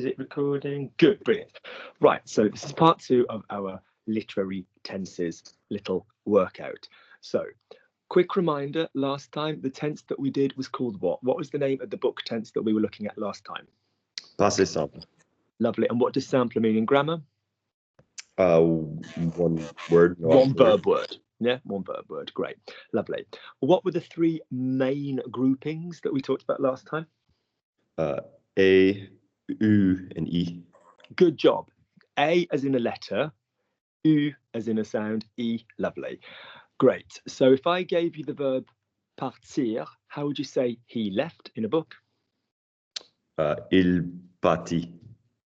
Is it recording? Good, brilliant. Right, so this is part 2 of our literary tenses little workout. So, quick reminder, last time the tense that we did was called what? What was the name of the book tense that we were looking at last time? Passé simple. Lovely. And what does simple mean in grammar? One word. One verb word. Yeah, one verb word. Great. Lovely. What were the 3 main groupings that we talked about last time? A, U, and I. Good job. A as in a letter, U as in a sound, I. Lovely. Great. So if I gave you the verb partir, how would you say he left in a book? Il partit.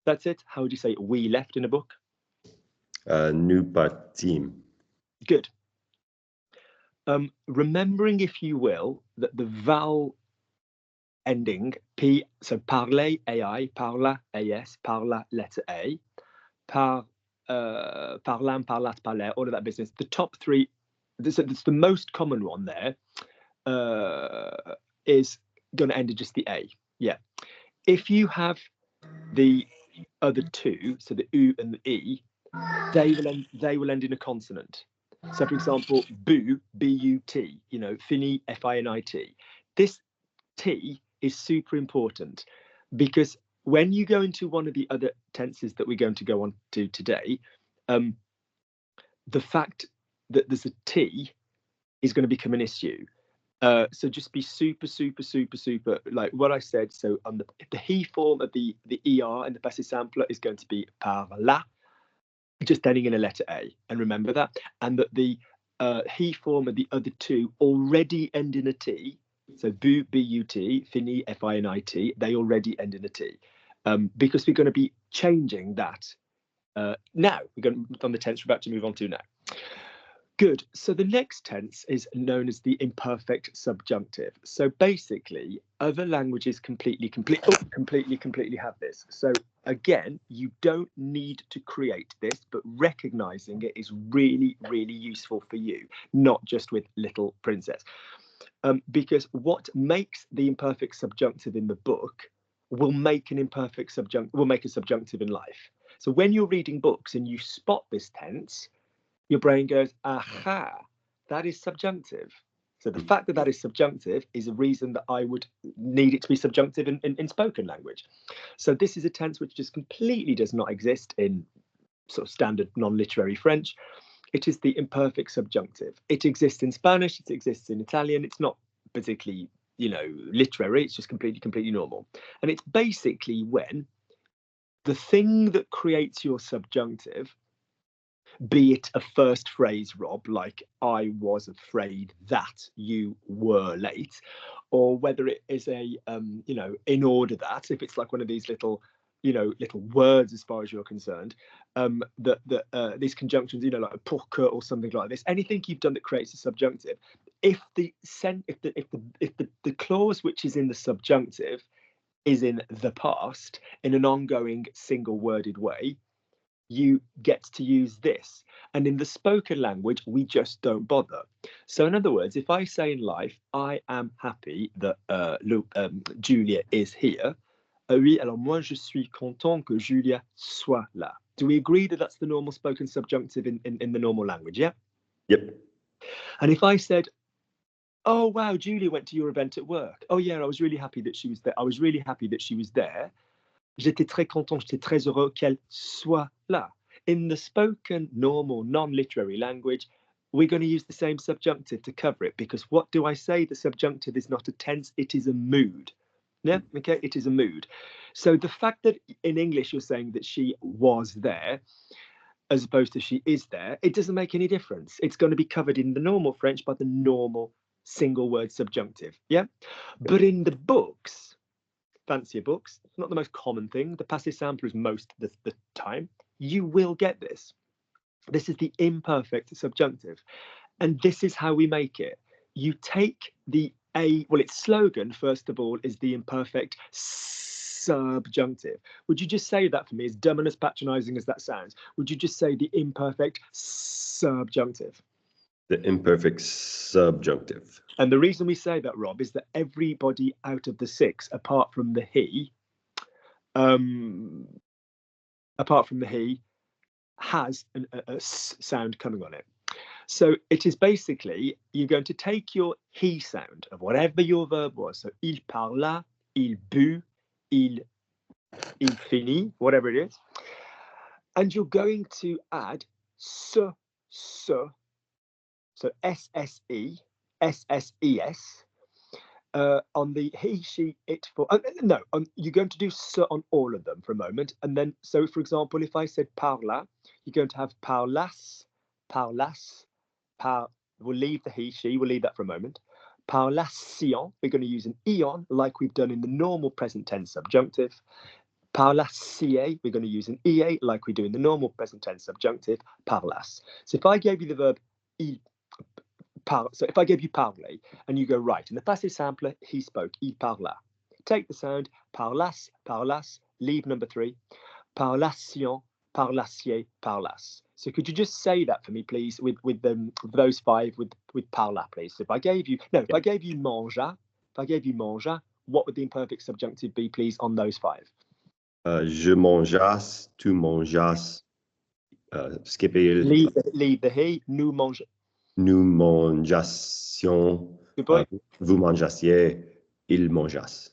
That's it. How would you say we left in a book? Nous partîmes. Good. Remembering, if you will, that the vowel ending P, so parler, AI, parla, AS, parla, letter A, parlant, parlat, parler, all of that business. The top 3, this is the most common one there, is going to end in just the A. Yeah. If you have the other 2, so the U and the E, they will end in a consonant. So, for example, bu, B-U-T, fini, F-I-N-I-T. This T is super important because when you go into one of the other tenses that we're going to go on to today, the fact that there's a T is going to become an issue. So just be super, like what I said. So on the he form of the ER in the passé simple is going to be parla, just ending in a letter A. And remember that. And that the he form of the other 2 already end in a T. So bu, B-U-T, fini, F-I-N-I-T, they already end in a T. Because we're going to be changing that now. We're going on the tense we're about to move on to now. Good. So the next tense is known as the imperfect subjunctive. So basically, other languages completely have this. So again, you don't need to create this, but recognizing it is really, really useful for you, not just with Little Princess. Because what makes the imperfect subjunctive in the book will make a subjunctive in life. So when you're reading books and you spot this tense, your brain goes, aha, that is subjunctive. So the fact that that is subjunctive is a reason that I would need it to be subjunctive in spoken language. So this is a tense which just completely does not exist in sort of standard non-literary French. It is the imperfect subjunctive. It exists in Spanish, it exists in Italian. It's not particularly, literary. It's just completely normal. And it's basically when the thing that creates your subjunctive, be it a first phrase, Rob, like I was afraid that you were late, or whether it is a, in order that, if it's like one of these little words as far as you're concerned, these conjunctions, like pour que or something like this, anything you've done that creates a subjunctive, if the clause which is in the subjunctive is in the past in an ongoing single worded way, you get to use this. And in the spoken language, we just don't bother. So in other words, if I say in life, I am happy that Julia is here. Oui, alors moi je suis content que Julia soit là. Do we agree that that's the normal spoken subjunctive in the normal language? Yeah. Yep. And if I said, oh wow, Julia went to your event at work. Oh yeah, I was really happy that she was there. I was really happy that she was there. J'étais très content, j'étais très heureux qu'elle soit là. In the spoken, normal, non-literary language, we're going to use the same subjunctive to cover it, because what do I say? The subjunctive is not a tense, it is a mood. Yeah, okay, it is a mood. So the fact that in English you're saying that she was there, as opposed to she is there, it doesn't make any difference. It's going to be covered in the normal French by the normal single word subjunctive. Yeah, but in the books, fancier books, it's not the most common thing. The passé simple is most of the time. You will get this. This is the imperfect subjunctive. And this is how we make it. You take the A, well, its slogan, first of all, is the imperfect subjunctive. Would you just say that for me, as dumb and as patronizing as that sounds? Would you just say the imperfect subjunctive? The imperfect subjunctive. And the reason we say that, Rob, is that everybody out of the 6, apart from the he, apart from the he, has a s sound coming on it. So it is basically, you're going to take your he sound of whatever your verb was. So il parla, il but, il finit, whatever it is. And you're going to add se, so SSE, SSES, on the he, she, it for, no, you're going to do se on all of them for a moment. And then, so for example, if I said parla, you're going to have parlas, parlas, we'll leave the he, she, we'll leave that for a moment. Parlation, we're going to use an ion like we've done in the normal present tense subjunctive. Parlasier, we're going to use an EA like we do in the normal present tense subjunctive, parlas. So if I gave you the verb il, so if I gave you parler and you go, right, in the passive sampler, he spoke, il parla. Take the sound, parlas, parlas, leave number 3, parlation, parlasier, parlas. So could you just say that for me, please, with those 5 with parla, please? So if I gave you, no, if I gave you mangea, what would the imperfect subjunctive be, please, on those 5? Je mangeasse, tu mangeasses, skip il. Leave the he, nous mangeons. Nous mangeassions, Good boy. vous mangeassiez, il mangeasse.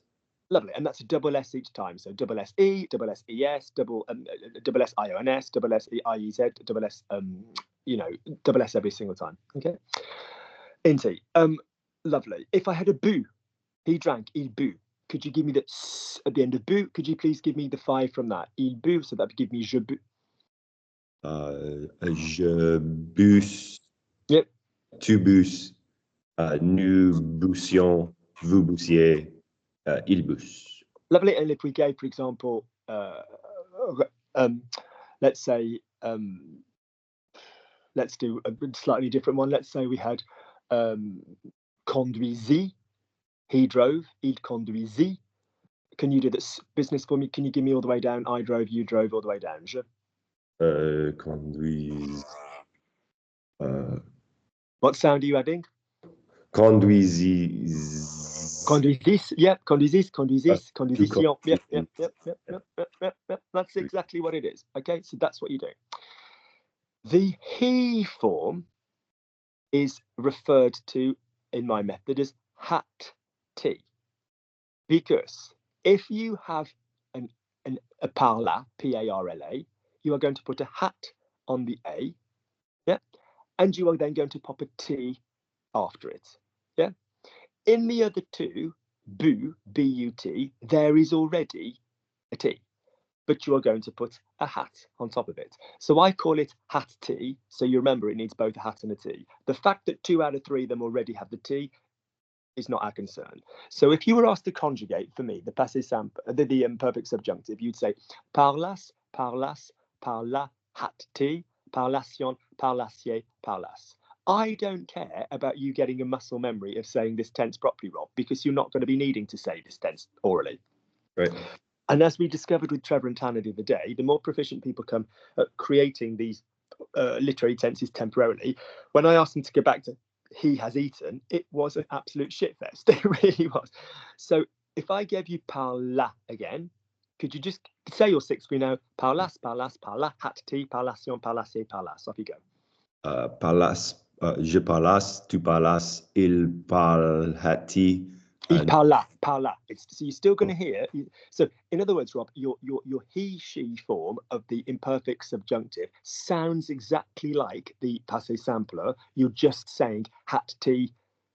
Lovely, and that's a double S each time. So double S-E, double S-E-S, double S-I-O-N-S, double S-E-I-E-Z, double S, double S every single time. Okay. Inti. Lovely. If I had a bu, he drank, il bu. Could you give me the s at the end of bu? Could you please give me the 5 from that? Il bu, so that would give me je bu. Je bus. Yep. Tu bus. Nous bussions, vous bussiez, il bus. Lovely. And if we gave, for example, let's say, let's do a slightly different one. Let's say we had conduisit, he drove, il conduisit. Can you do this business for me? Can you give me all the way down? I drove, you drove, all the way down. Je. Conduise. What sound are you adding? Conduisis. Conduisis, yep, conduisis, conduision, yep. That's exactly what it is. Okay, so that's what you're doing. The he form is referred to in my method as hat T, because if you have a parla, P-A-R-L-A, you are going to put a hat on the A, yeah, and you are then going to pop a T after it, yeah. In the other 2, bu, B-U-T, there is already a T, but you are going to put a hat on top of it. So I call it hat T, so you remember it needs both a hat and a T. The fact that 2 out of 3 of them already have the T is not our concern. So if you were asked to conjugate, for me, the passive sample, the imperfect subjunctive, you'd say parlas, parlas, parla, hat T, parlation, parlasier, parlas. I don't care about you getting a muscle memory of saying this tense properly, Rob, because you're not going to be needing to say this tense orally. Right. And as we discovered with Trevor and Tanner the other day, the more proficient people come at creating these literary tenses temporarily, when I asked them to go back to he has eaten, it was an absolute shitfest. It really was. So if I gave you parla again, could you just say your 6 we know? Parlas, parlas, parla, hat T, parlation, parlasier, parlas. Off you go. Parlas, je parlas, tu parlas, il parlati. Il parla. So you're still going to hear. So in other words, Rob, your he, she form of the imperfect subjunctive sounds exactly like the passive sampler. You're just saying hat T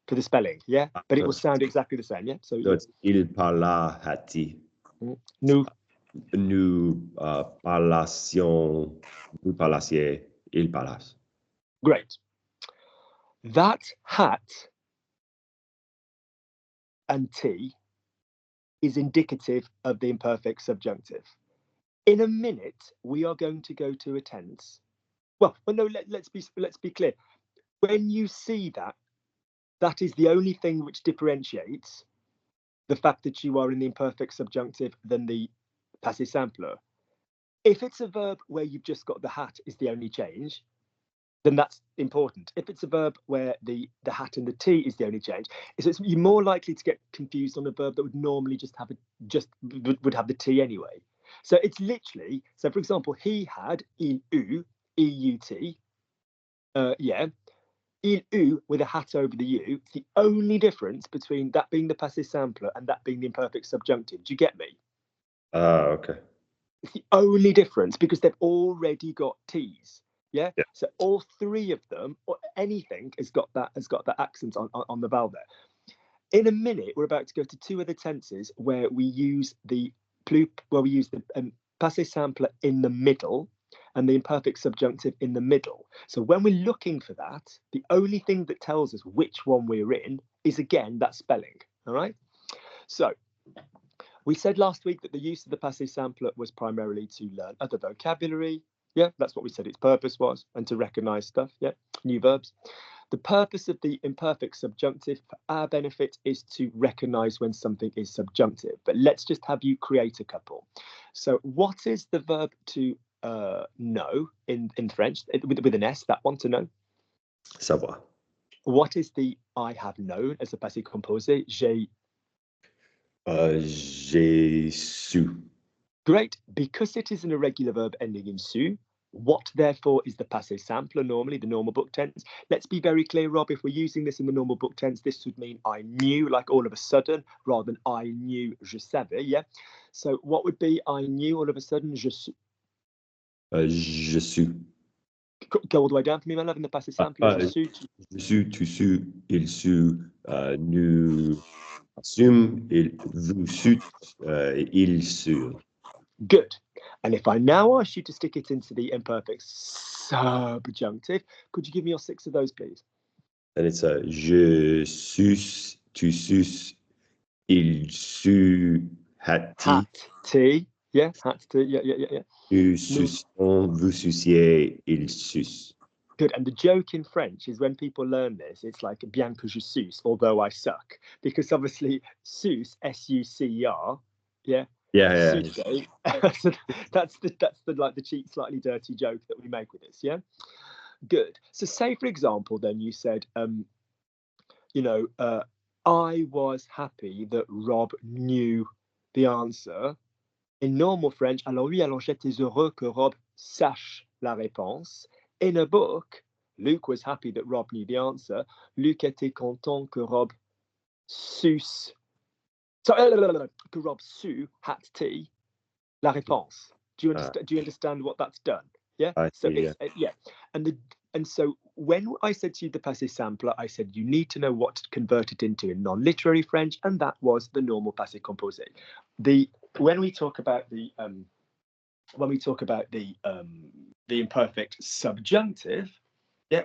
for the spelling, yeah? But it will sound exactly the same, yeah? So it's il parla hati. Nous parlations, vous parlassiez, il parlas. Great. That hat and T is indicative of the imperfect subjunctive. In a minute, we are going to go to a tense. Well, no, let's be clear. When you see that, that is the only thing which differentiates the fact that you are in the imperfect subjunctive than the passive sampler. If it's a verb where you've just got the hat is the only change, then that's important. If it's a verb where the hat and the T is the only change, you're more likely to get confused on a verb that would normally would have the T anyway. So it's literally, so for example, he had, il eut, E-U-T, yeah, il eut with a hat over the U. It's the only difference between that being the passé simple and that being the imperfect subjunctive. Do you get me? Okay. It's the only difference because they've already got T's. Yeah. Yeah. So all three of them, or anything, has got that accent on the vowel there. In a minute, we're about to go to two other tenses where we use the passé simple in the middle and the imperfect subjunctive in the middle. So when we're looking for that, the only thing that tells us which one we're in is, again, that spelling. All right. So we said last week that the use of the passé simple was primarily to learn other vocabulary. Yeah, that's what we said its purpose was, and to recognize stuff. Yeah, new verbs. The purpose of the imperfect subjunctive for our benefit is to recognize when something is subjunctive. But let's just have you create a couple. So what is the verb to know in French, with an S, that one, to know? Savoir. What is the I have known as a passé composé? J'ai su. Great. Because it is an irregular verb ending in su, what therefore is the passé simple normally, the normal book tense? Let's be very clear, Rob. If we're using this in the normal book tense, this would mean I knew, like all of a sudden, rather than I knew, je savais. Yeah. So what would be I knew all of a sudden? Je su. Je suis. Go all the way down for me, my love, in the passé simple. Je su. Je suis, tu suis, il su, nous assume, vous sut, il sur. Good. And if I now ask you to stick it into the imperfect subjunctive, could you give me your 6 of those, please? And it's je sus, tu sus, il su, hat-ti. Hat-ti. Yeah, hat-ti. Yeah. Nous sucions, vous suciez, il sus. Good. And the joke in French is when people learn this, it's like bien que je suce, although I suck. Because obviously, suce, S-U-C-E-R, yeah. Yeah. Suce. So that's the like the cheap, slightly dirty joke that we make with this, yeah. Good. So say, for example, then you said, I was happy that Rob knew the answer. In normal French, alors oui, alors j'étais heureux que Rob sache la réponse. In a book, Luke was happy that Rob knew the answer. Luke était content que Rob suce. So, que Rob su hat-ti la réponse. Do you understand what that's done? Yeah. So it's yeah. And so when I said to you the passé simple, I said you need to know what to convert it into in non-literary French, and that was the normal passé composé. When we talk about the imperfect subjunctive,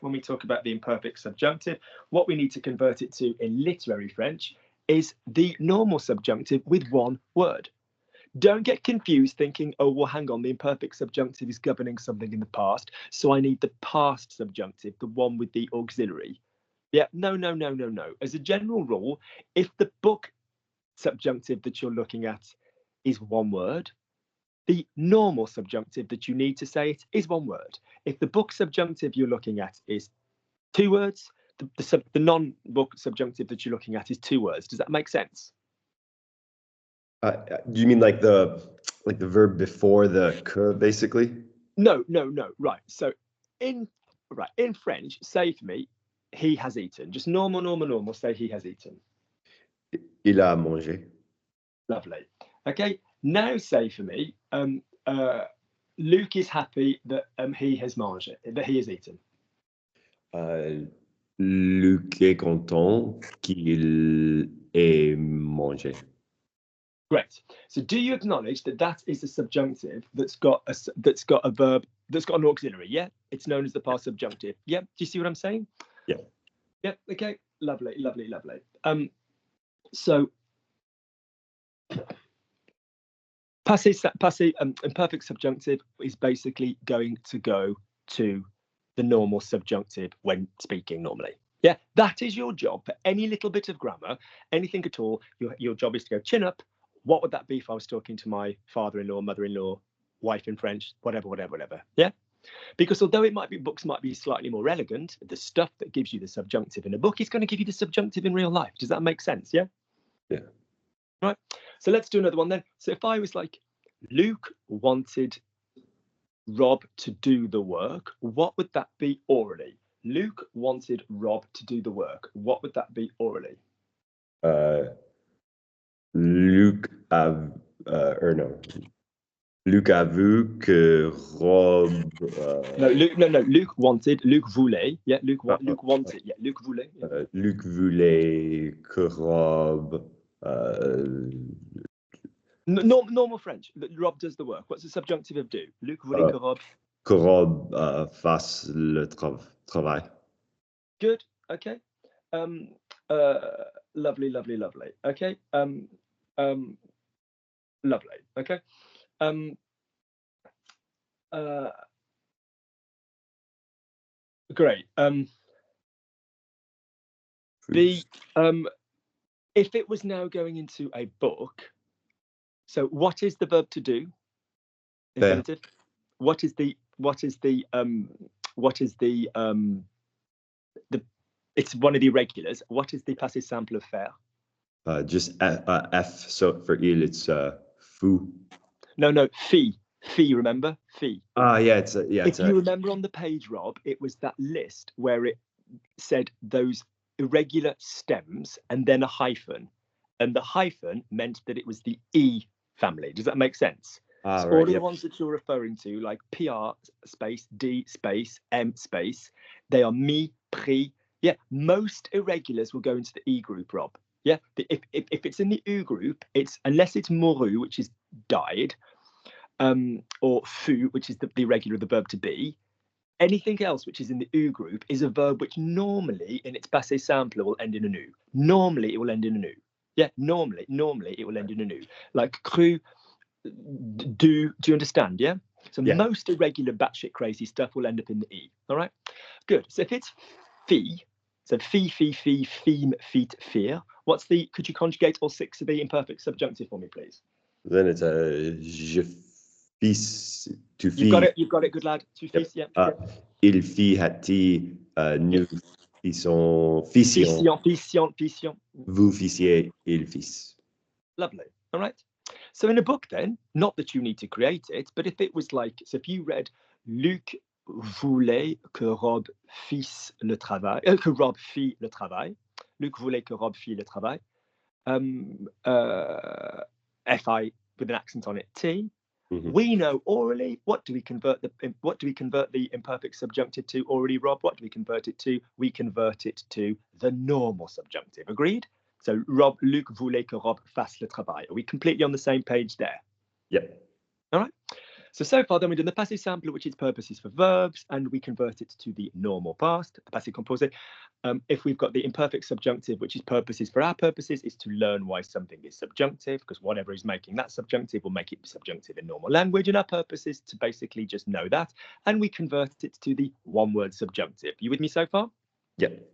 when we talk about the imperfect subjunctive, what we need to convert it to in literary French is the normal subjunctive with one word. Don't get confused thinking, oh, well, hang on, the imperfect subjunctive is governing something in the past, so I need the past subjunctive, the one with the auxiliary. Yeah, no. As a general rule, if the book subjunctive that you're looking at is one word, the normal subjunctive that you need to say it is one word. If the book subjunctive you're looking at is 2 words, the non-book subjunctive that you're looking at is 2 words. Does that make sense? Do you mean like the verb before the que, basically? No. Right. So in French, say for me, he has eaten. Just normal. Say he has eaten. Il a mangé. Lovely. Okay. Now say for me, Luke is happy that he has mangé, that he has eaten. Luc est content qu'il ait mangé. Great. So do you acknowledge that that is a subjunctive that's got a verb that's got an auxiliary? Yeah, it's known as the past subjunctive. Yeah, do you see what I'm saying? Yeah. Yeah. Okay. Lovely. So passé imperfect subjunctive is basically going to go to the normal subjunctive when speaking normally. Yeah, that is your job for any little bit of grammar, anything at all. Your job is to go chin up. What would that be if I was talking to my father-in-law, mother-in-law, wife in French, whatever? Yeah, because although books might be slightly more elegant, the stuff that gives you the subjunctive in a book is going to give you the subjunctive in real life. Does that make sense? Yeah. Yeah. Right. So let's do another one then. So if I was like, Luke wanted Rob to do the work. What would that be orally? Luke wanted Rob to do the work. What would that be orally? Luc a, or no. Luc a vu que Rob. No, Luke. No, no. Luke wanted. Luke voulait. Yeah, Luke. Luke wanted. Yeah, Luke voulait. Yeah. Luc voulait que Rob. Normal French. Rob does the work. What's the subjunctive of do? Luke voulait que Rob. Que Rob fasse le travail. Good. Okay. Lovely, lovely, lovely. Okay. Lovely. Okay. Great. If it was now going into a book, so what is the verb to do? Infinitive. What is the it's one of the irregulars. What is the passé simple of faire? Just F. So for il, it's fou. No, fee. Fee, remember? Fee. Yeah, it's yeah. If you remember on the page, Rob, it was that list where it said those irregular stems and then a hyphen. And the hyphen meant that it was the E family. Does that make sense? So right, all of the ones that you're referring to, like PR space, D space, M space, they are me, pri. Yeah, most irregulars will go into the E group, Rob. Yeah, if it's in the U group, it's unless it's mouru, which is died, or fou, which is the irregular of the verb to be. Anything else which is in the U group is a verb which normally in its passé simple will end in an U. Normally it will end in an U. Yeah, normally it will end in an U. Like cru, do you understand? Yeah. So most irregular batshit crazy stuff will end up in the E. All right. Good. So if it's fee, so fee, feme, feet, fear. What's the? Could you conjugate all six of the imperfect subjunctive for me, please? Then it's je fils to fille. You've got it, good lad. Tu fils, yeah. Il fit hati nous fissons fission. Vous fissiez, il fils. Lovely. All right. So in a book then, not that you need to create it, but if it was like, so if you read Luc voulait que Rob fisse le travail, que Rob fit le travail. Luc voulait que Rob fit le travail. Fi with an accent on it, T. Mm-hmm. We know orally. What do we convert the imperfect subjunctive to orally, Rob? What do we convert it to? We convert it to the normal subjunctive. Agreed? So Luc voulait que Rob fasse le travail. Are we completely on the same page there? Yep. All right. So far, then we've done the passé simple, which is purposes for verbs, and we convert it to the normal past, the passé composé. If we've got the imperfect subjunctive, which is purposes for our purposes, is to learn why something is subjunctive, because whatever is making that subjunctive will make it subjunctive in normal language, and our purpose is to basically just know that, and we convert it to the one-word subjunctive. You with me so far? Yep.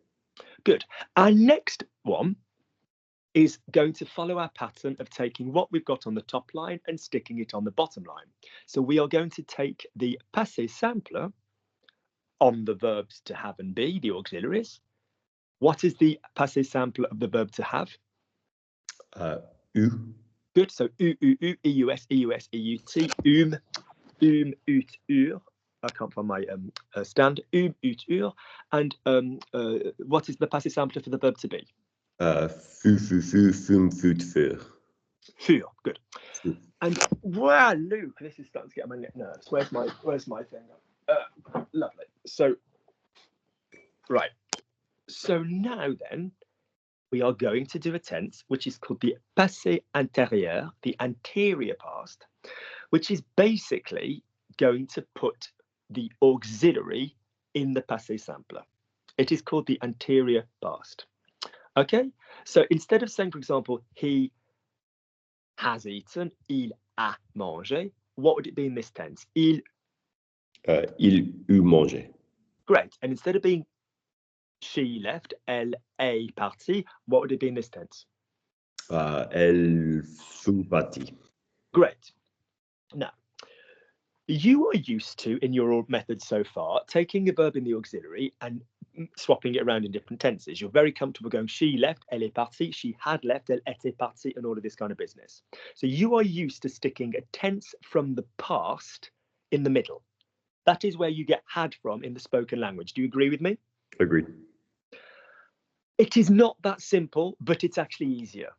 Good. Our next one is going to follow our pattern of taking what we've got on the top line and sticking it on the bottom line. So we are going to take the passé simple on the verbs to have and be, the auxiliaries. What is the passé simple of the verb to have? U. Good. So u, eus, eut, ut, ur. I can't find my stand. Ut, ur. And what is the passé simple for the verb to be? Fut, fum, fut, fur. Fur, good. And wow, Luke, this is starting to get on my nerves. Where's my thing? Lovely. So, right. So now then, we are going to do a tense which is called the passé antérieur, the anterior past, which is basically going to put the auxiliary in the passé simple. It is called the anterior past. Okay, so instead of saying, for example, he has eaten, il a mangé, what would it be in this tense? Il eut mangé. Great. And instead of being she left, elle est partie, what would it be in this tense? Elle fut partie. Great. Now, you are used to, in your method so far, taking a verb in the auxiliary and swapping it around in different tenses. You're very comfortable going, she left, elle est partie, she had left, elle était partie, and all of this kind of business. So you are used to sticking a tense from the past in the middle. That is where you get had from in the spoken language. Do you agree with me? Agreed. It is not that simple, but it's actually easier.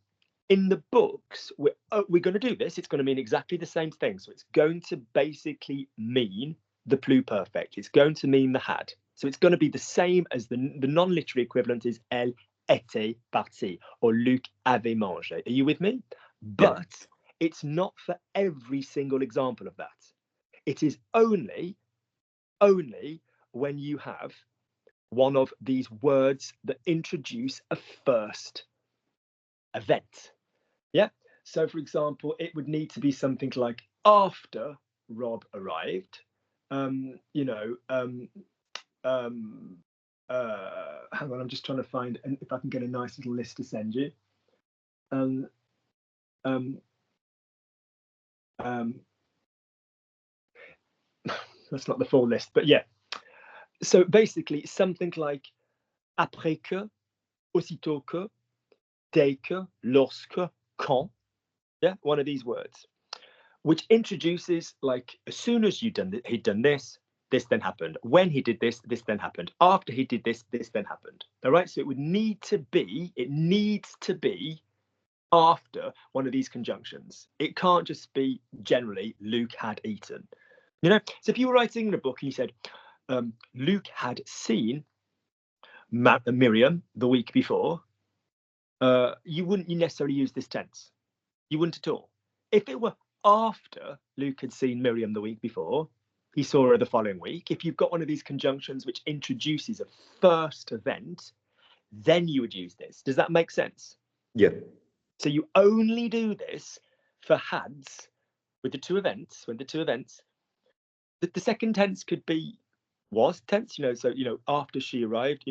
In the books, we're going to do this. It's going to mean exactly the same thing. So it's going to basically mean the pluperfect. It's going to mean the had. So it's going to be the same as the non-literary equivalent is elle était partie or Luc avait mangé. Are you with me? But it's not for every single example of that. It is only when you have one of these words that introduce a first event. Yeah. So, for example, it would need to be something like after Rob arrived. Hang on, I'm just trying to find if I can get a nice little list to send you. That's not the full list, but yeah. So basically, something like après que, aussitôt que, dès que, lorsque, quand. Yeah, one of these words, which introduces like as soon as he'd done this, this then happened. When he did this, this then happened. After he did this, this then happened. All right. So it needs to be after one of these conjunctions. It can't just be generally Luke had eaten. You know. So if you were writing in a book and you said Luke had seen Miriam the week before, you wouldn't necessarily use this tense. You wouldn't at all. If it were after Luke had seen Miriam the week before, he saw her the following week. If you've got one of these conjunctions which introduces a first event, then you would use this. Does that make sense? Yeah. So you only do this for hads with the two events. When the two events, the second tense could be was tense, so after she arrived,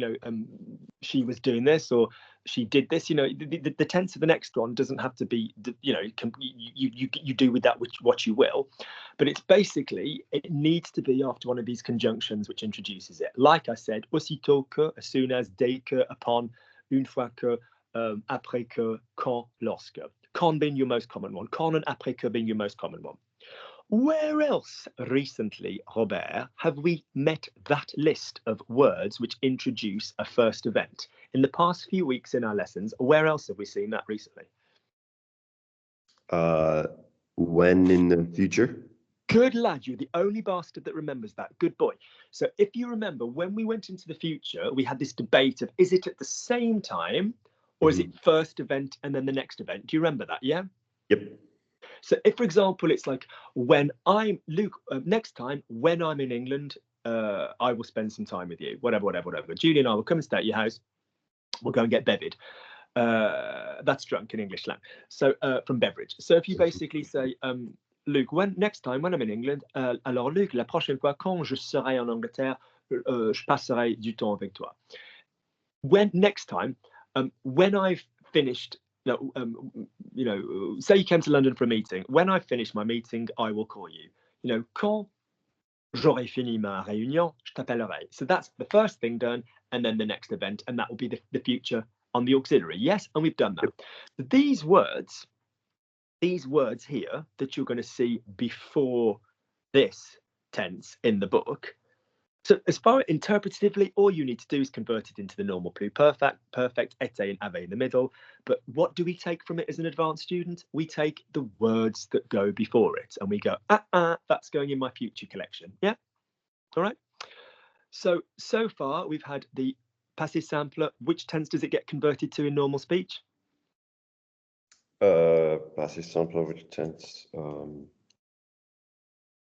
she was doing this or she did this, the tense of the next one doesn't have to be, you do with that what you will, but it's basically, it needs to be after one of these conjunctions which introduces it. Like I said, aussitôt que, as soon as, dès que, upon, une fois que, après que, quand, lorsque. Quand being your most common one, quand and après que being your most common one. Where else recently, Robert, have we met that list of words which introduce a first event? In the past few weeks in our lessons, where else have we seen that recently? When in the future? Good lad, you're the only bastard that remembers that. Good boy. So if you remember, when we went into the future, we had this debate of, is it at the same time or is it first event and then the next event? Do you remember that? Yeah? Yep. So if, for example, it's like when I'm Luke, next time when I'm in England, I will spend some time with you, whatever. Julie and I will come and stay at your house. We'll go and get bevied. That's drunk in English slang. So from beverage. So if you basically say, Luke, next time when I'm in England, alors Luc, la prochaine fois quand je serai en Angleterre, je passerai du temps avec toi. Next time, when I've finished, say you came to London for a meeting. When I've finished my meeting, I will call you. Quand j'aurai fini ma réunion, je t'appellerai. So that's the first thing done, and then the next event, and that will be the future on the auxiliary. Yes, and we've done that. But these words here that you're going to see before this tense in the book. So as far as interpretatively, all you need to do is convert it into the normal pluperfect, perfect, était and avait in the middle. But what do we take from it as an advanced student? We take the words that go before it and we go, that's going in my future collection. Yeah. All right. So far we've had the passé simple. Which tense does it get converted to in normal speech? Passé simple, which tense?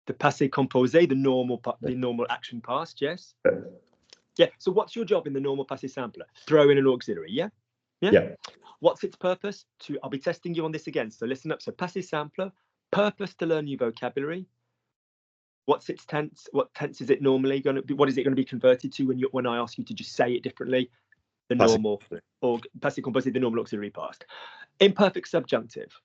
The passé composé, the normal action past, yes? Yeah, so what's your job in the normal passé simple? Throw in an auxiliary, yeah? What's its purpose? I'll be testing you on this again, so listen up. So passé simple, purpose to learn new vocabulary. What's its tense? What tense is it normally going to be? What is it going to be converted to when I ask you to just say it differently? The normal, or passé composé, the normal auxiliary past. Imperfect subjunctive.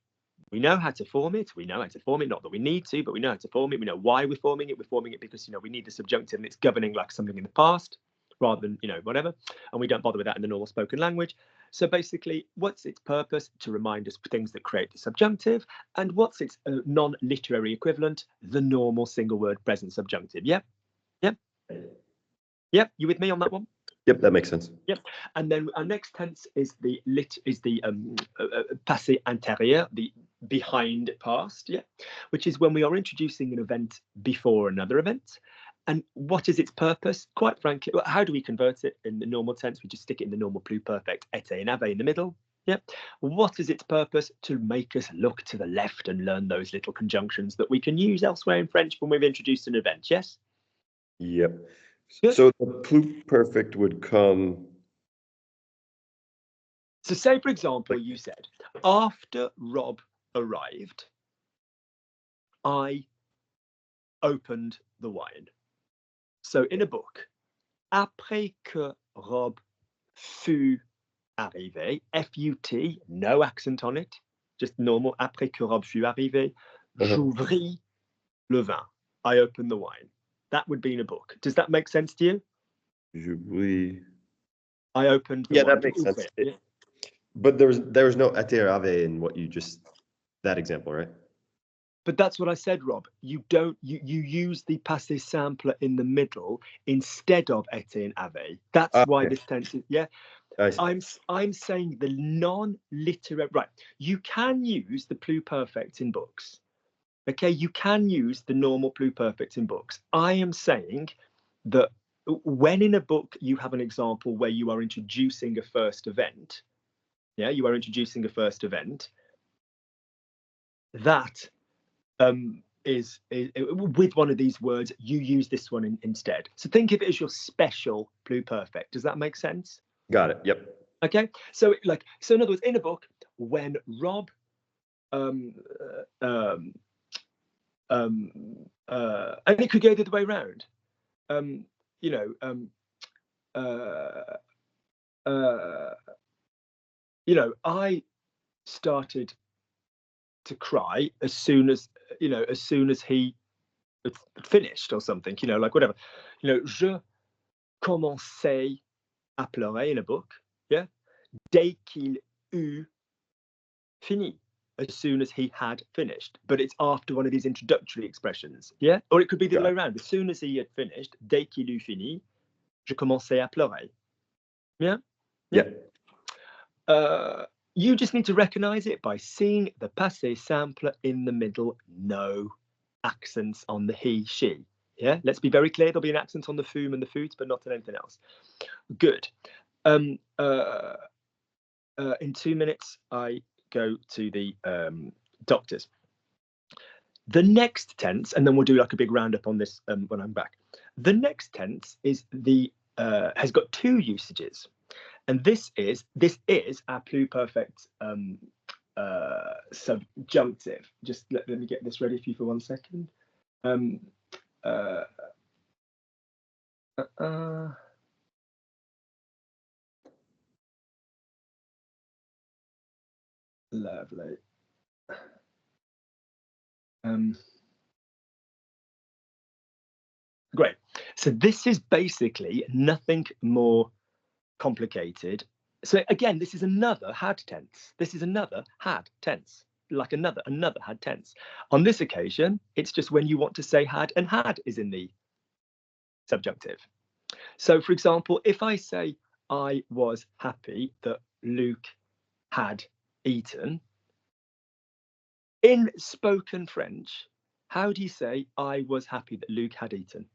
We know how to form it. Not that we need to, but we know how to form it. We know why we're forming it. We're forming it because we need the subjunctive and it's governing like something in the past. rather than, whatever. And we don't bother with that in the normal spoken language. So basically, what's its purpose? To remind us of things that create the subjunctive. And what's its non-literary equivalent? The normal single word present subjunctive. Yep. Yep. Yep. You with me on that one? Yep, that makes sense. Yep. And then our next tense is the passé antérieur, the behind past, yeah, which is when we are introducing an event before another event. And what is its purpose? Quite frankly, how do we convert it in the normal tense? We just stick it in the normal pluperfect était and avait in the middle. Yeah. What is its purpose? To make us look to the left and learn those little conjunctions that we can use elsewhere in French when we've introduced an event. Yes. Yep. Good. So the pluperfect would come. So say, for example, you said, after Rob arrived, I opened the wine. So in a book, après que Rob fut arrivé, F-U-T, no accent on it, just normal, après que Rob fut arrivé, j'ouvris le vin. I opened the wine. That would be in a book. Does that make sense to you? J'ouvris. I opened the wine. That makes sense. But there's no été in what you just, that example, right? But that's what I said, Rob. You don't. You use the passé simple in the middle instead of été and ave. That's why this tense is. Yeah, I'm saying the non-literary. Right. You can use the pluperfect in books. Okay, you can use the normal pluperfect in books. I am saying that when in a book you have an example where you are introducing a first event. Yeah, you are introducing a first event. That is with one of these words, you use this one instead. So think of it as your special pluperfect. Does that make sense? Got it. Yep. Okay. So in other words, in a book, when Rob and it could go the other way around. I started to cry as soon as he had finished or something, like whatever. Je commençais à pleurer in a book, yeah, dès qu'il eut fini, as soon as he had finished. But it's after one of these introductory expressions, yeah? Or it could be the other way around. As soon as he had finished, dès qu'il eut fini, je commençais à pleurer. Yeah? Yeah. You just need to recognize it by seeing the passé simple in the middle, no accents on the he, she. Yeah, let's be very clear. There'll be an accent on the foom and the foods, but not on anything else. Good. In 2 minutes, I go to the doctors. The next tense, and then we'll do like a big roundup on this when I'm back. The next tense is has got two usages. And this is our pluperfect subjunctive. Just let me get this ready for you for 1 second. Lovely. Great. So this is basically nothing more complicated. So again, this is another had tense. This is another had tense, like another had tense. On this occasion, it's just when you want to say had, and had is in the subjunctive. So for example, if I say I was happy that Luke had eaten, in spoken French, how do you say I was happy that Luke had eaten?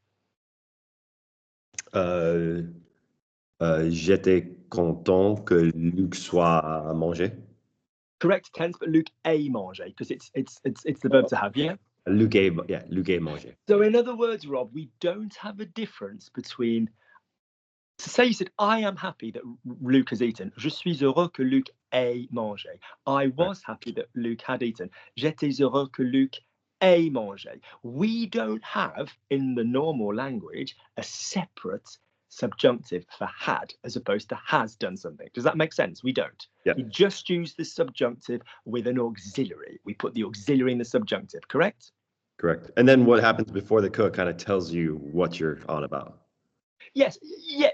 J'étais content que Luc soit mangé. Correct tense, but Luke ait mangé, because it's the verb to have, yeah? Luc ait mangé. So in other words, Rob, we don't have a difference between. So say you said, I am happy that Luke has eaten. Je suis heureux que Luc ait mangé. I was happy that Luke had eaten. J'étais heureux que Luc ait mangé. We don't have in the normal language a separate subjunctive for had as opposed to has done something. Does that make sense? We don't. Yep. We just use the subjunctive with an auxiliary. We put the auxiliary in the subjunctive, correct? Correct. And then what happens before the que kind of tells you what you're on about. Yes,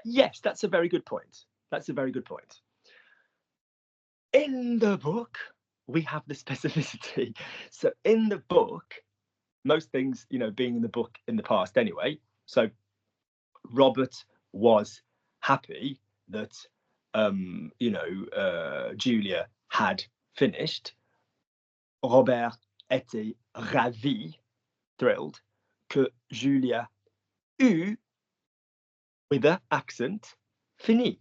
yes, that's a very good point. That's a very good point. In the book, we have the specificity. So in the book, most things, being in the book in the past anyway. So Robert was happy that, Julia had finished. Robert était ravi, thrilled, que Julia eut, with an accent, fini.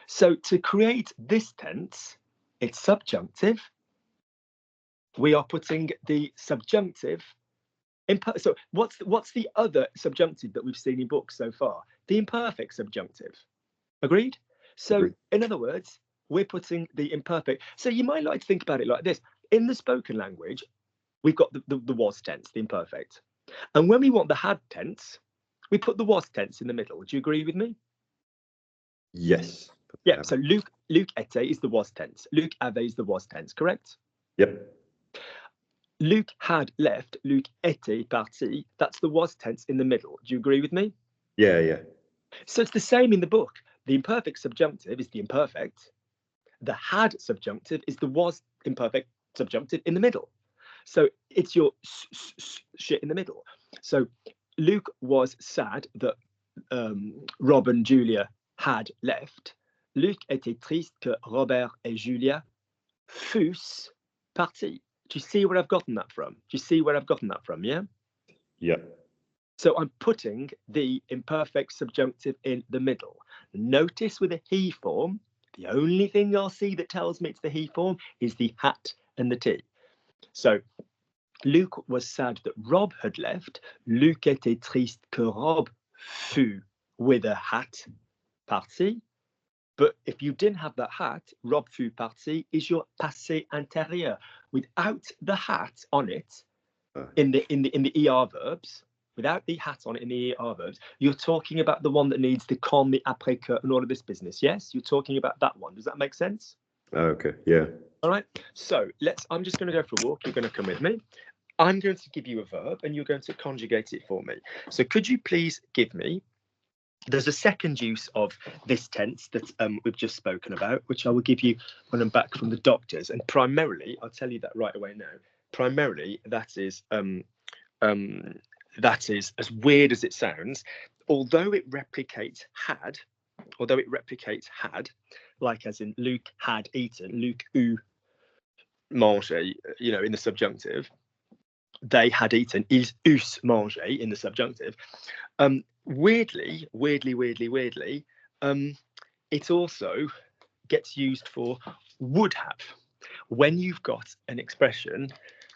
So to create this tense, it's subjunctive. We are putting the subjunctive in. So what's the other subjunctive that we've seen in books so far? The imperfect subjunctive. Agreed? So Agreed. in other words, we're putting the imperfect. So you might like to think about it like this. In the spoken language, we've got the was tense, the imperfect. And when we want the had tense, we put the was tense in the middle. Do you agree with me? Yes. Yeah. So Luc était is the was tense. Luc avait is the was tense, correct? Yep. Luc had left. Luc était parti. That's the was tense in the middle. Do you agree with me? Yeah. So it's the same in the book. The imperfect subjunctive is the imperfect. The had subjunctive is the was imperfect subjunctive in the middle. So it's your shit in the middle. So Luke was sad that Rob and Julia had left. Luc était triste que Robert et Julia fussent partis. Do you see where I've gotten that from? Yeah? Yeah. So I'm putting the imperfect subjunctive in the middle. Notice with a he form, the only thing I'll see that tells me it's the he form is the hat and the T. So Luc was sad that Rob had left. Luc était triste que Rob fût, with a hat, parti. But if you didn't have that hat, Rob fut parti is your passé intérieur. Without the hat on it, in the ER verbs, without the hat on it in the ER verbs, you're talking about the one that needs the con, the après que, and all of this business. Yes, you're talking about that one. Does that make sense? Okay. Yeah. All right. So I'm just going to go for a walk. You're going to come with me. I'm going to give you a verb and you're going to conjugate it for me. So could you please give me, there's a second use of this tense that we've just spoken about, which I will give you when I'm back from the doctors. And primarily, I'll tell you that right away now. Primarily, that is as weird as it sounds, although it replicates had, like as in Luke had eaten, Luke eut mangé, in the subjunctive. They had eaten, ils eussent mangé in the subjunctive. Weirdly, it also gets used for would have. When you've got an expression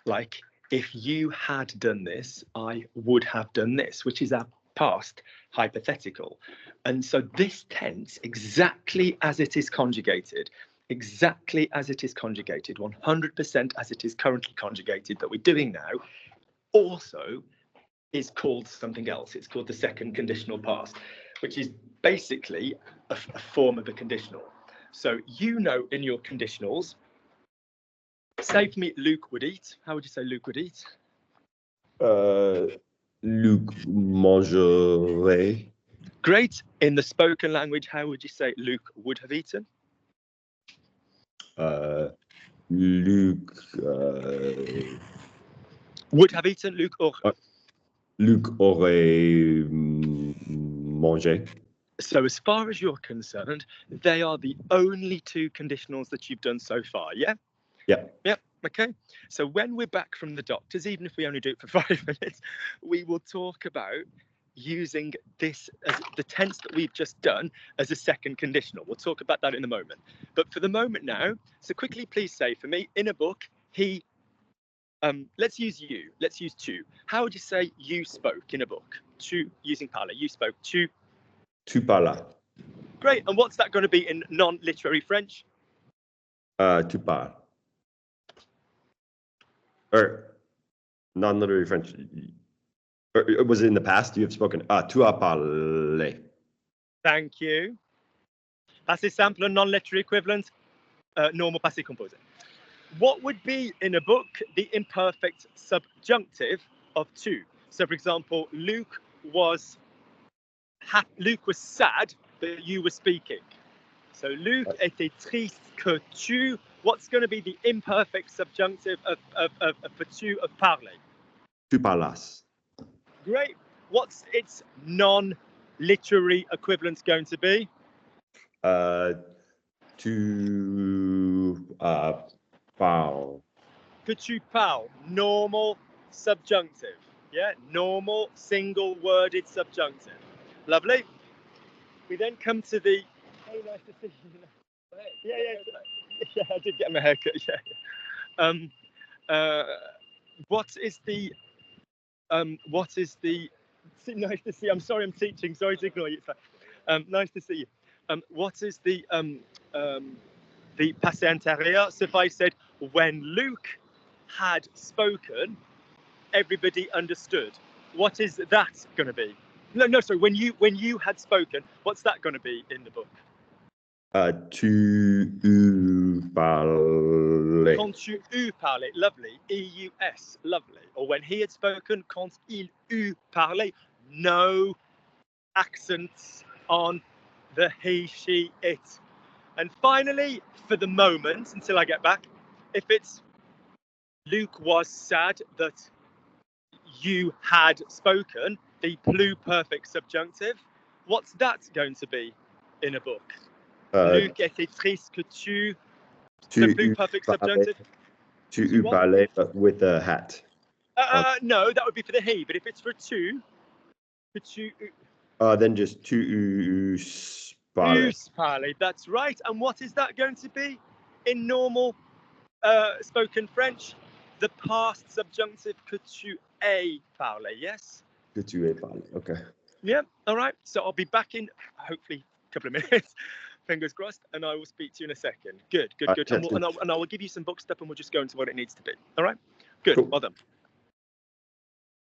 like, if you had done this, I would have done this, which is our past hypothetical. And so this tense, exactly as it is conjugated, 100% as it is currently conjugated that we're doing now, also is called something else. It's called the second conditional past, which is basically a form of a conditional. So in your conditionals, say for me, Luke would eat. How would you say Luke would eat? Luc mangerait. Great. In the spoken language, how would you say Luke would have eaten? Luc would have eaten. Luc aurait mangé. So as far as you're concerned, they are the only two conditionals that you've done so far, yeah? Yeah. Yep. Okay. So when we're back from the doctors, even if we only do it for 5 minutes, we will talk about using this as the tense that we've just done as a second conditional. We'll talk about that in a moment. But for the moment now, so quickly, please say for me, in a book, he, let's use you, let's use tu. How would you say you spoke in a book? Tu, using parler, you spoke. Tu. Tu parles. Great. And what's that going to be in non-literary French? Tu parles. Or non-literary French. Or was it in the past? You have spoken. Tu as parlé. Thank you. Passé simple, non-literary equivalent, normal passé composé. What would be in a book the imperfect subjunctive of tu? So, for example, Luke was Luke was sad that you were speaking. So Luke était triste que tu. What's going to be the imperfect subjunctive of for tu of parler? Tu parlas. Great. What's its non-literary equivalent going to be? Tu parles. Que tu parles. Normal subjunctive. Yeah, normal single-worded subjunctive. Lovely. We then come to the. Hey, nice to see you. Yeah, I did get my haircut. Yeah. What is the? Nice to see you. I'm sorry, I'm teaching. Sorry to ignore you. Nice to see you. What is the passé antérieur? So if I said when Luke had spoken, everybody understood. What is that going to be? No, sorry. When you had spoken, what's that going to be in the book? Tu parlais. Quand tu eus parlé, lovely. E-U-S, lovely. Or when he had spoken, quand il eut parlé. No accents on the he, she, it. And finally, for the moment, until I get back, if it's Luke was sad that you had spoken, the pluperfect subjunctive, what's that going to be in a book? Luc était triste que tu. The pluperfect subjunctive. Tu eus parlé, but with a hat. No, that would be for the he. But if it's for tu, then just tu eus parlé. Eus parlé. That's right. And what is that going to be in normal spoken French? The past subjunctive que tu aies parlé. Yes. Que tu aies parlé. Okay. Yeah. All right. So I'll be back in hopefully a couple of minutes. Fingers crossed, and I will speak to you in a second. Good. And I will give you some book stuff, and we'll just go into what it needs to be. All right. Good. Cool. Well done.